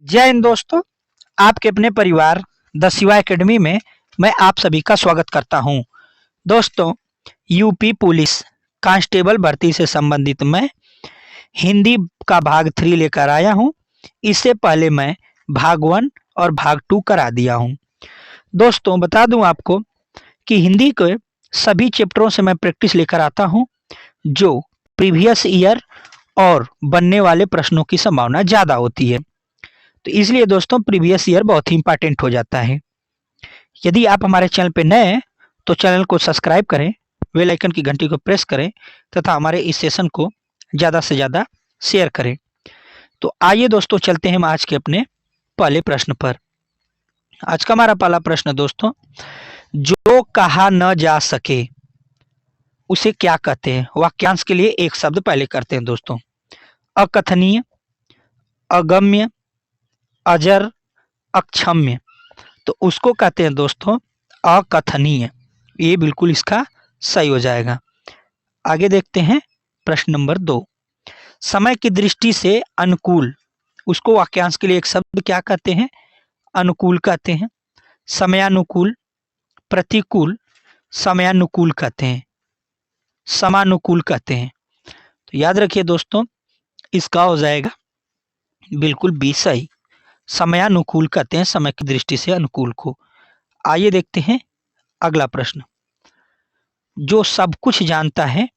जय हिंद दोस्तों। आपके अपने परिवार द शिवा एकेडमी में मैं आप सभी का स्वागत करता हूं। दोस्तों, यूपी पुलिस कांस्टेबल भर्ती से संबंधित मैं हिंदी का भाग 3 लेकर आया हूं। इससे पहले मैं भाग 1 और भाग 2 करा दिया हूं। दोस्तों, बता दूं आपको कि हिंदी के सभी चैप्टरों से मैं प्रैक्टिस लेकर आता हूं, जो प्रीवियस ईयर और बनने वाले प्रश्नों की संभावना ज़्यादा होती है। तो इसलिए दोस्तों, प्रीवियस ईयर बहुत ही इंपॉर्टेंट हो जाता है। यदि आप हमारे चैनल पे नए हैं तो चैनल को सब्सक्राइब करें, बेल आइकन की घंटी को प्रेस करें तथा हमारे इस सेशन को ज़्यादा से ज़्यादा शेयर करें। तो आइए दोस्तों, चलते हैं हम आज के अपने पहले प्रश्न पर। आज का हमारा पहला प्रश्न दोस्तों, जो कहा न जा सके उसे क्या कहते हैं? वाक्यांश के लिए एक शब्द पहले करते हैं दोस्तों। अकथनीय, अगम्य, अजर, अक्षम्य। तो उसको कहते हैं दोस्तों अकथनीय। ये बिल्कुल इसका सही हो जाएगा। आगे देखते हैं प्रश्न नंबर 2। समय की दृष्टि से अनुकूल, उसको वाक्यांश के लिए एक शब्द क्या कहते हैं? अनुकूल कहते हैं। समयानुकूल, प्रतिकूल, समयानुकूल कहते हैं, समानुकूल कहते हैं। तो याद रखिए दोस्तों, इसका हो जाएगा बिल्कुल बी सही। समयानुकूल कहते हैं समय की दृष्टि से अनुकूल को। आइए देखते हैं अगला प्रश्न। जो सब कुछ जानता है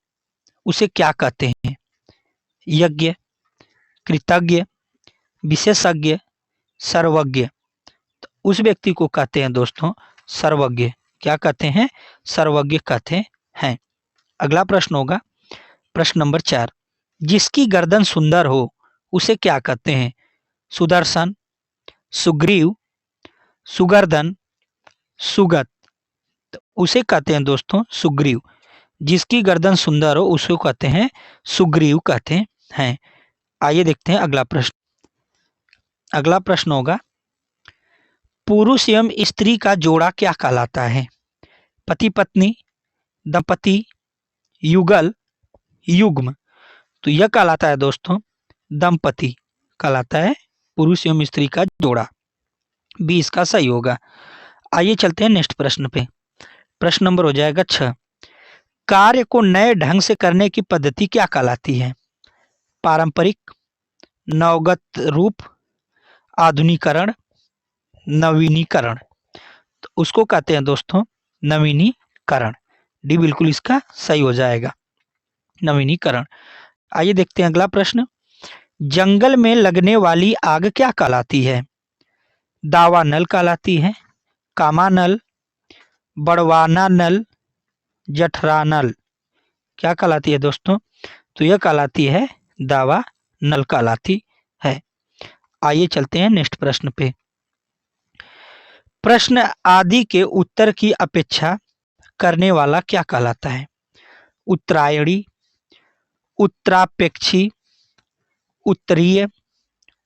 उसे क्या कहते हैं? यज्ञ, कृतज्ञ, विशेषज्ञ, सर्वज्ञ। तो उस व्यक्ति को कहते हैं दोस्तों सर्वज्ञ। क्या कहते हैं? सर्वज्ञ कहते हैं। अगला प्रश्न होगा प्रश्न नंबर 4। जिसकी गर्दन सुंदर हो उसे क्या कहते हैं? सुदर्शन, सुग्रीव, सुगर्दन, सुगत। तो उसे कहते हैं दोस्तों सुग्रीव। जिसकी गर्दन सुंदर हो उसको कहते हैं सुग्रीव कहते हैं। आइए देखते हैं अगला प्रश्न। अगला प्रश्न होगा पुरुष एवं स्त्री का जोड़ा क्या कहलाता है? पति पत्नी, दंपति, युगल, युग्म। तो यह कहलाता है दोस्तों दंपति कहलाता है, पुरुष एवं स्त्री का जोड़ा। बी इसका सही होगा। आइए चलते हैं नेक्स्ट प्रश्न पे। प्रश्न नंबर हो जाएगा 6। कार्य को नए ढंग से करने की पद्धति क्या कहलाती है? पारंपरिक, नवगत रूप, आधुनिकरण, नवीनीकरण। तो उसको कहते हैं दोस्तों नवीनीकरण। डी बिल्कुल इसका सही हो जाएगा, नवीनीकरण। आइए देखते हैं अगला प्रश्न। जंगल में लगने वाली आग क्या कहलाती है? दावा नल कहलाती है, कामा नल, बड़वाना नल, जठरा नल। क्या कहलाती है दोस्तों? तो यह कहलाती है दावा नल कहलाती है। आइए चलते हैं नेक्स्ट प्रश्न पे। प्रश्न आदि के उत्तर की अपेक्षा करने वाला क्या कहलाता है? उत्तरायणी, उत्तरापेक्षी, उत्तरीय,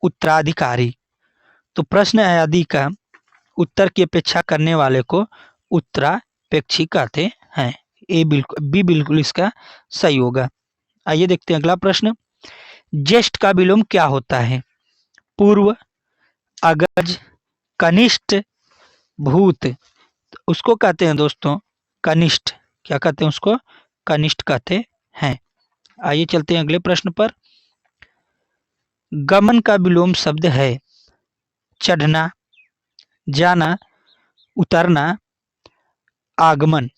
उत्तराधिकारी। तो प्रश्न आदि का उत्तर की अपेक्षा करने वाले को उत्तरापेक्षी कहते हैं। ए बिल्कुल, बी बिल्कुल इसका सही होगा। आइए देखते हैं अगला प्रश्न। ज्येष्ठ का विलोम क्या होता है? पूर्व, अग्रज, कनिष्ठ, भूत। तो उसको कहते हैं दोस्तों कनिष्ठ। क्या कहते हैं उसको? कनिष्ठ कहते हैं। आइए चलते हैं अगले प्रश्न पर। गमन का विलोम शब्द है चढ़ना, जाना, उतरना, आगमन।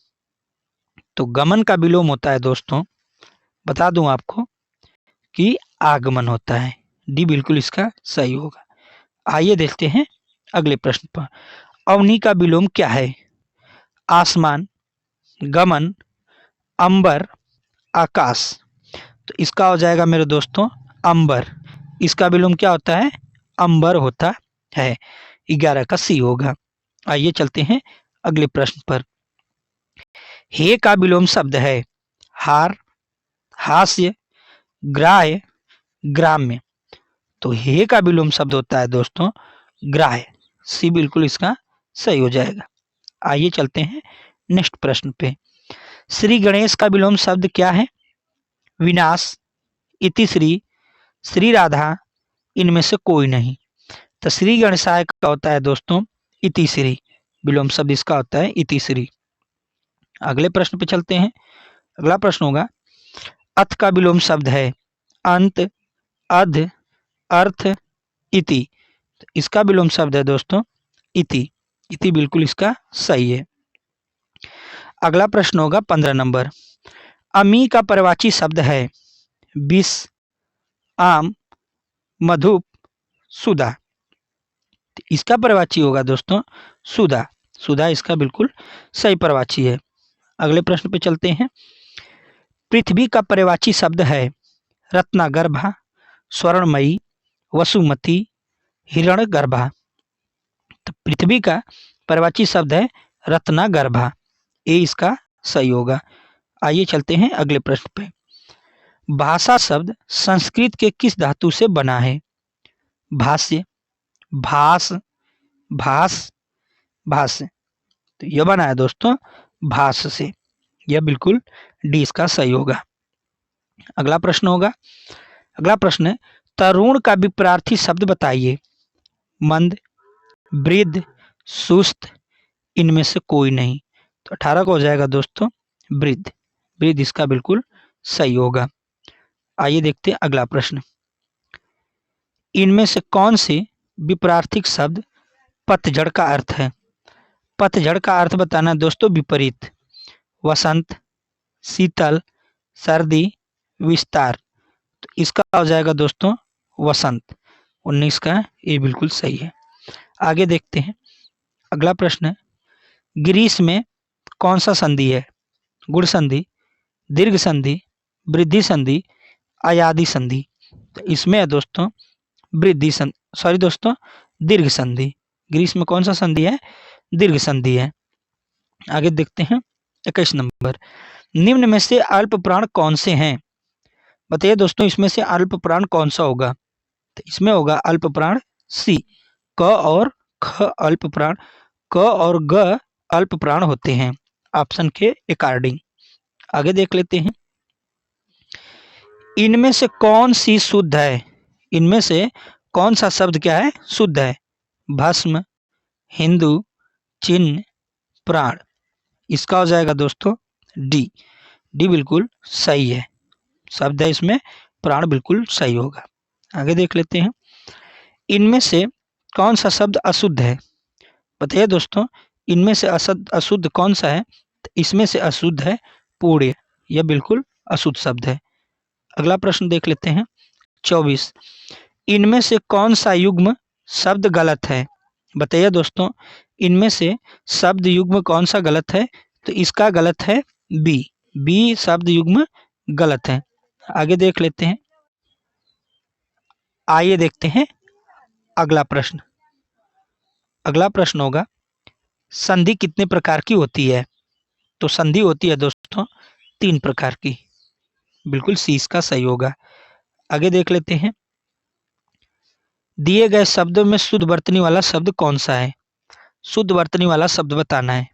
तो गमन का विलोम होता है दोस्तों, बता दूं आपको कि आगमन होता है। डी बिल्कुल इसका सही होगा। आइए देखते हैं अगले प्रश्न पर। अवनी का विलोम क्या है? आसमान, गमन, अंबर, आकाश। तो इसका हो जाएगा मेरे दोस्तों अंबर। इसका विलोम क्या होता है? अंबर होता है। 11 का सी होगा। आइए चलते हैं अगले प्रश्न पर। हे का विलोम शब्द है हार, हास्य, ग्राह्य, ग्राम्य। तो हे का विलोम शब्द होता है दोस्तों ग्राह्य। सी बिल्कुल इसका सही हो जाएगा। आइए चलते हैं नेक्स्ट प्रश्न पे। श्री गणेश का विलोम शब्द क्या है? विनाश, इतिश्री, श्री राधा, इनमें से कोई नहीं। तो श्री गणेशाय का होता है दोस्तों इति श्री, विलोम शब्द इसका होता है इति श्री। अगले प्रश्न पे चलते हैं। अगला प्रश्न होगा अथ का विलोम शब्द है अंत, अध, अर्थ, इति। तो इसका विलोम शब्द है दोस्तों इति। इति बिल्कुल इसका सही है। अगला प्रश्न होगा 15 नंबर। अमी का पर्यायवाची शब्द है विष, आम, मधुप, सुधा। तो इसका पर्यायवाची होगा दोस्तों सुधा। सुधा इसका बिल्कुल सही पर्यायवाची है। अगले प्रश्न पे चलते हैं। पृथ्वी का पर्यायवाची शब्द है रत्नागर्भा, स्वर्णमयी, वसुमती, हिरण्यगर्भा। तो पृथ्वी का पर्यायवाची शब्द है रत्नागर्भा। ये इसका सही होगा। आइए चलते हैं अगले प्रश्न पे। भाषा शब्द संस्कृत के किस धातु से बना है? भाष्य, भास, भास, भाष्य। तो यह बना है दोस्तों भास से। यह बिल्कुल डी इसका सही होगा। अगला प्रश्न होगा। अगला प्रश्न है तरुण का विपरीत शब्द बताइए। मंद, वृद्ध, सुस्त, इनमें से कोई नहीं। तो 18 का हो जाएगा दोस्तों वृद्ध। वृद्ध इसका बिल्कुल सही होगा। आइए देखते हैं अगला प्रश्न। इनमें से कौन से विपरीत शब्द पतझड़ का अर्थ है? पतझड़ का अर्थ बताना है दोस्तों विपरीत। वसंत, शीतल, सर्दी, विस्तार। तो इसका हो जाएगा दोस्तों वसंत। 19 का ये बिल्कुल सही है। आगे देखते हैं। अगला प्रश्न है ग्रीस में कौन सा संधि है? गुण संधि, दीर्घ संधि, वृद्धि संधि, आयादी संधि। तो इसमें है दोस्तों वृद्धि संधि, सॉरी दोस्तों दीर्घ संधि। ग्रीस में कौन सा संधि है? दीर्घ संधि है। आगे देखते हैं 21 नंबर। निम्न में से अल्प प्राण कौन से हैं? बताइए दोस्तों इसमें से अल्प प्राण कौन सा होगा? तो इसमें होगा अल्प प्राण सी। क और ख अल्प प्राण, क और ग अल्प प्राण होते हैं ऑप्शन के अकॉर्डिंग। आगे देख लेते हैं। इनमें से कौन सी शुद्ध है? इनमें से कौन सा शब्द क्या है? शुद्ध है। भस्म, हिंदू, चिन्ह, प्राण। इसका हो जाएगा दोस्तों डी। डी बिल्कुल सही है। शब्द है इसमें प्राण बिल्कुल सही होगा। आगे देख लेते हैं। इनमें से कौन सा शब्द अशुद्ध है? बताइए दोस्तों इनमें से अशुद्ध कौन सा है? तो इसमें से अशुद्ध है पूर्ण। यह बिल्कुल अशुद्ध शब्द है। अगला प्रश्न देख लेते हैं 24। इनमें से कौन सा युग्म शब्द गलत है? बताइए दोस्तों इनमें से शब्द युग्म कौन सा गलत है? तो इसका गलत है बी। बी शब्द युग्म गलत है। आगे देख लेते हैं। आइए देखते हैं अगला प्रश्न। अगला प्रश्न होगा संधि कितने प्रकार की होती है? तो संधि होती है दोस्तों 3 प्रकार की। बिल्कुल सी इसका सही होगा। आगे देख लेते हैं। दिए गए शब्दों में शुद्ध वर्तनी वाला शब्द कौन सा है? शुद्ध वर्तनी वाला शब्द बताना है।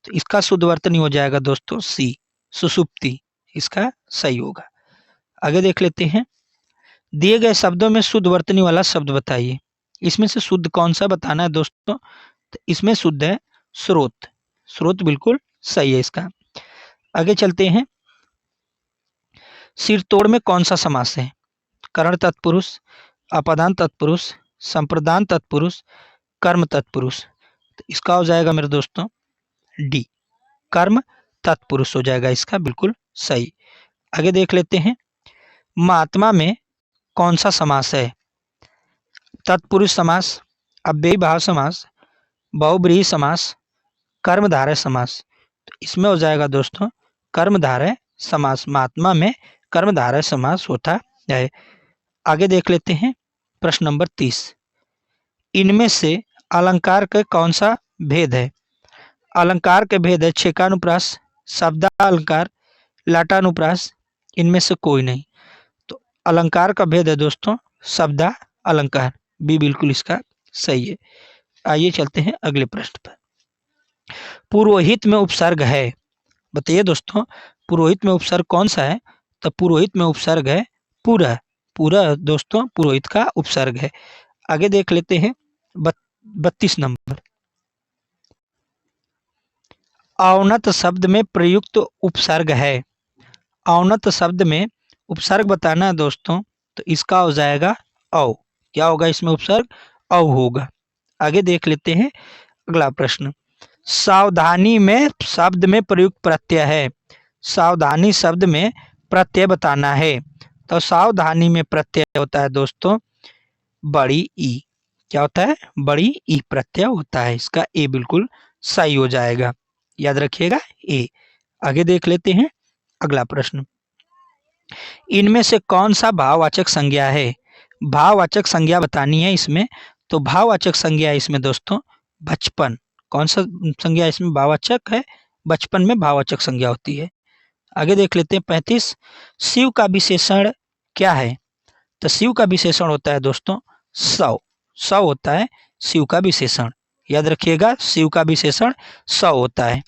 तो इसका शुद्ध वर्तनी हो जाएगा दोस्तों सी, सुषुप्ति। इसका सही होगा। आगे देख लेते हैं। दिए गए शब्दों में शुद्ध वर्तनी वाला शब्द बताइए। इसमें से शुद्ध कौन सा बताना है दोस्तों? तो इसमें शुद्ध है स्रोत। स्रोत बिल्कुल सही है इसका। आगे चलते हैं। सिरतोड़ में कौन सा समास है? करण तत्पुरुष, अपादान तत्पुरुष, संप्रदान तत्पुरुष, कर्म तत्पुरुष। तो इसका हो जाएगा मेरे दोस्तों डी, कर्म तत्पुरुष हो जाएगा इसका बिल्कुल सही। आगे देख लेते हैं। महात्मा में कौन सा समास है? तत्पुरुष समास, अव्ययी भाव समास, बहुब्रीहि समास, कर्मधारय समास। तो इसमें हो जाएगा दोस्तों कर्मधारय समास। महात्मा में कर्मधारय समास होता है। आगे देख लेते हैं प्रश्न नंबर 30। इनमें से अलंकार का कौन सा भेद है? अलंकार के भेद है छेकानुप्रास, शब्दालंकार, लाटानुप्रास। इनमें से कोई नहीं। तो अलंकार का भेद है दोस्तों शब्दा अलंकार। बी बिल्कुल इसका सही है। आइए चलते हैं अगले प्रश्न पर। पुरोहित में उपसर्ग है। बताइए दोस्तों पुरोहित में उपसर्ग कौन सा है? तो पुरोहित में उपसर्ग है पूरा। पूरा दोस्तों पुरोहित का उपसर्ग है। आगे देख लेते हैं 32 नंबर। औन्नत शब्द में प्रयुक्त उपसर्ग है। औन्नत शब्द में उपसर्ग बताना है दोस्तों, तो इसका हो जाएगा औ। क्या होगा इसमें उपसर्ग? औ होगा। आगे देख लेते हैं अगला प्रश्न। सावधानी में शब्द में प्रयुक्त प्रत्यय है। सावधानी शब्द में प्रत्यय बताना है, तो सावधानी में प्रत्यय होता है दोस्तों बड़ी ई। क्या होता है? बड़ी ई प्रत्यय होता है। इसका ए बिल्कुल सही हो जाएगा, याद रखिएगा ए। आगे देख लेते हैं अगला प्रश्न। इनमें से कौन सा भाववाचक संज्ञा है? भाववाचक संज्ञा बतानी है इसमें, तो भाववाचक संज्ञा इसमें दोस्तों बचपन। कौन सा संज्ञा इसमें भाववाचक है? बचपन में भाववाचक संज्ञा होती है। आगे देख लेते हैं 35। शिव का विशेषण क्या है? तो शिव का विशेषण होता है दोस्तों सौ। सौ होता है शिव का विशेषण, याद रखिएगा शिव का विशेषण सौ होता है।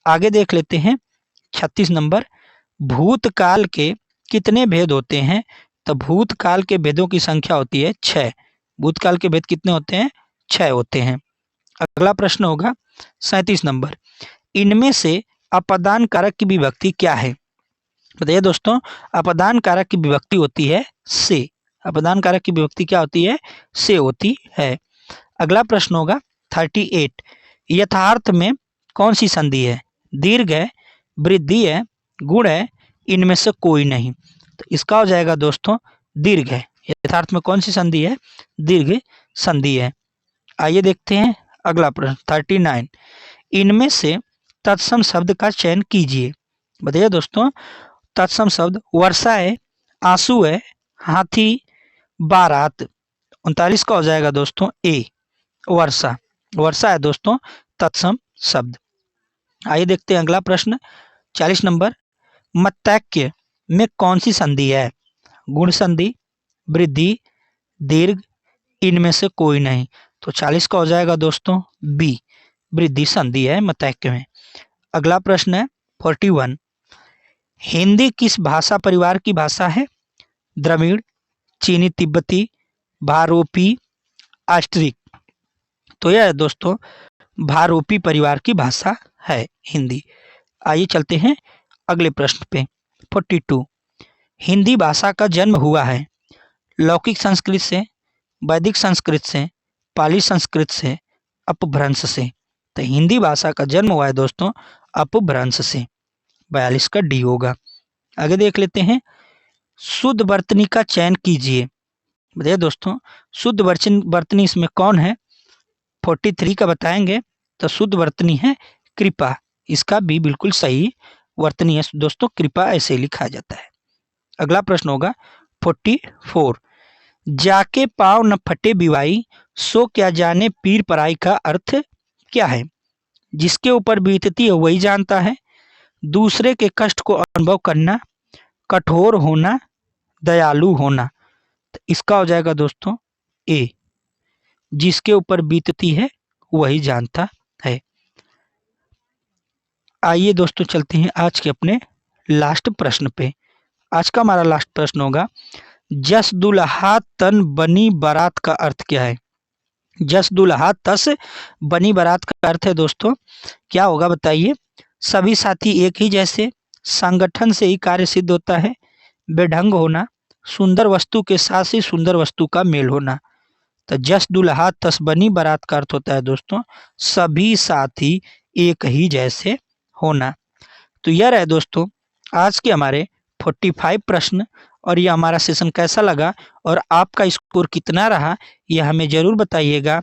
आगे देख लेते हैं 36 नंबर। भूतकाल के कितने भेद होते हैं? तो भूतकाल के भेदों की संख्या होती है 6। भूतकाल के भेद कितने होते हैं? 6 होते हैं। अगला प्रश्न होगा 37 नंबर। इनमें से अपदान कारक की विभक्ति क्या है? बताइए दोस्तों, अपदान कारक की विभक्ति होती है से। अपदान कारक की विभक्ति क्या होती है? से होती है। अगला प्रश्न होगा 38। यथार्थ में कौन सी संधि है? दीर्घ है, वृद्धि है, गुण है, इनमें से कोई नहीं। तो इसका हो जाएगा दोस्तों दीर्घ है। यथार्थ में कौन सी संधि है? दीर्घ संधि है। आइए देखते हैं अगला प्रश्न 39। इनमें से तत्सम शब्द का चयन कीजिए। बताइए दोस्तों, तत्सम शब्द वर्षा है, आंसू है, हाथी, बारात। 39 का हो जाएगा दोस्तों ए, वर्षा। वर्षा है दोस्तों तत्सम शब्द। आइए देखते हैं अगला प्रश्न 40 नंबर। मत्तक्य में कौन सी संधि है? गुण संधि, वृद्धि, दीर्घ, इनमें से कोई नहीं। तो 40 का हो जाएगा दोस्तों बी, वृद्धि संधि है मत्तक्य में। अगला प्रश्न है 41। हिंदी किस भाषा परिवार की भाषा है? द्रविड़, चीनी तिब्बती, भारोपी, आस्ट्रिक। तो यह है दोस्तों भारोपी परिवार की भाषा है हिंदी। आइए चलते हैं अगले प्रश्न पे 42। हिंदी भाषा का जन्म हुआ है लौकिक संस्कृत से, वैदिक संस्कृत से, पाली संस्कृत से, अपभ्रंश से। तो हिंदी भाषा का जन्म हुआ है दोस्तों अपभ्रंश से। 42 का डी होगा। आगे देख लेते हैं शुद्ध वर्तनी का चयन कीजिए। बताइए दोस्तों, शुद्ध वर्तनी इसमें कौन है? 43 का बताएंगे, तो शुद्ध वर्तनी है कृपा। इसका भी बिल्कुल सही वर्तनी है दोस्तों, कृपा ऐसे लिखा जाता है। अगला प्रश्न होगा 44। जाके पाव न फटे बिवाई, सो क्या जाने पीर पराई का अर्थ क्या है? जिसके ऊपर बीतती है वही जानता है, दूसरे के कष्ट को अनुभव करना, कठोर होना, दयालु होना। तो इसका हो जाएगा दोस्तों ए, जिसके ऊपर बीतती है वही जानता है। आइए दोस्तों चलते हैं आज के अपने लास्ट प्रश्न पे। आज का हमारा लास्ट प्रश्न होगा जस दुल्हा तन बनी बारात का अर्थ क्या है? जस दुल्हा तस बनी बारात का अर्थ है दोस्तों क्या होगा बताइए? सभी साथी एक ही जैसे, संगठन से ही कार्य सिद्ध होता है, बेढंग होना, सुंदर वस्तु के साथ ही सुंदर वस्तु का मेल होना। तो जस दुल्हा तस बनी बारात का अर्थ होता है दोस्तों सभी साथी एक ही जैसे होना। तो यह रहे दोस्तों आज के हमारे 45 प्रश्न, और यह हमारा सेशन कैसा लगा और आपका स्कोर कितना रहा यह हमें ज़रूर बताइएगा।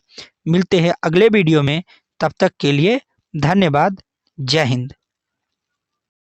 मिलते हैं अगले वीडियो में, तब तक के लिए धन्यवाद। जय हिंद।